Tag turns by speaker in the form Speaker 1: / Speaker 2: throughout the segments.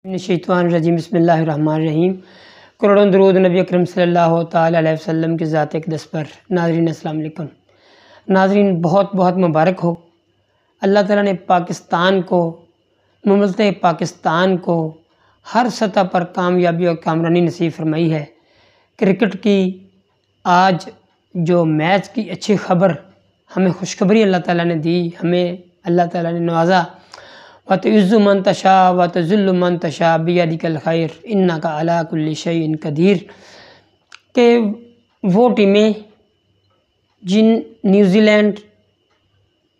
Speaker 1: شیطان الرجیم بسم اللہ الرحمن الرحیم۔ کروڑوں درود نبی اکرم صلی اللہ تعالی علیہ وسلم کی ذات اقدس پر۔ ناظرین السلام علیکم۔ ناظرین بہت بہت مبارک ہو، اللہ تعالیٰ نے پاکستان کو، مملکت پاکستان کو ہر سطح پر کامیابی اور کامرانی نصیب فرمائی ہے۔ کرکٹ کی آج جو میچ کی اچھی خبر ہمیں خوشخبری اللہ تعالیٰ نے دی، ہمیں اللہ تعالیٰ نے نوازا۔ وَتُعِزُّ مَن تَشَاءُ وَتُذِلُّ مَن تَشَاءُ بِيَدِكَ الْخَيْرُ إِنَّكَ عَلَىٰ كُلِّ شَيْءٍ قدیر، کہ وہ ٹیمیں جن نیوزی لینڈ،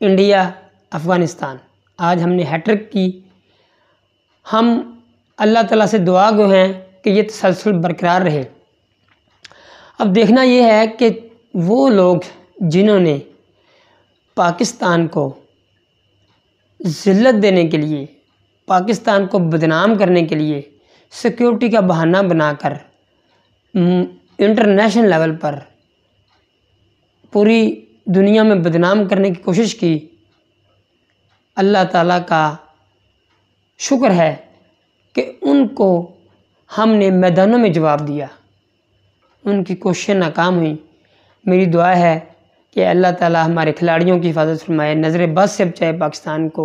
Speaker 1: انڈیا، افغانستان، آج ہم نے ہیٹرک کی، ہم اللہ تعالیٰ سے دعا گو ہیں کہ یہ تسلسل برقرار رہے۔ اب دیکھنا یہ ہے کہ وہ لوگ جنہوں نے پاکستان کو ذلت دینے کے لیے، پاکستان کو بدنام کرنے کے لیے سیکیورٹی کا بہانہ بنا کر انٹرنیشنل لیول پر پوری دنیا میں بدنام کرنے کی کوشش کی، اللہ تعالیٰ کا شکر ہے کہ ان کو ہم نے میدانوں میں جواب دیا، ان کی کوششیں ناکام ہوئیں۔ میری دعا ہے کہ اللہ تعالیٰ ہمارے کھلاڑیوں کی حفاظت فرمائے، نظر بد سے بچائے پاکستان کو،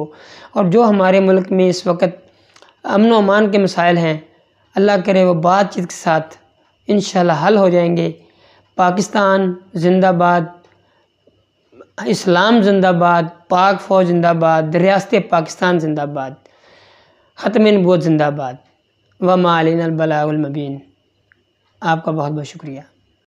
Speaker 1: اور جو ہمارے ملک میں اس وقت امن و امان کے مسائل ہیں، اللہ کرے وہ بات چیت کے ساتھ انشاءاللہ حل ہو جائیں گے۔ پاکستان زندہ باد، اسلام زندہ باد، پاک فوج زندہ باد، ریاست پاکستان زندہ باد، ختم نبوت زندہ باد، وما علینا البلاغ المبین۔ آپ کا بہت بہت شکریہ۔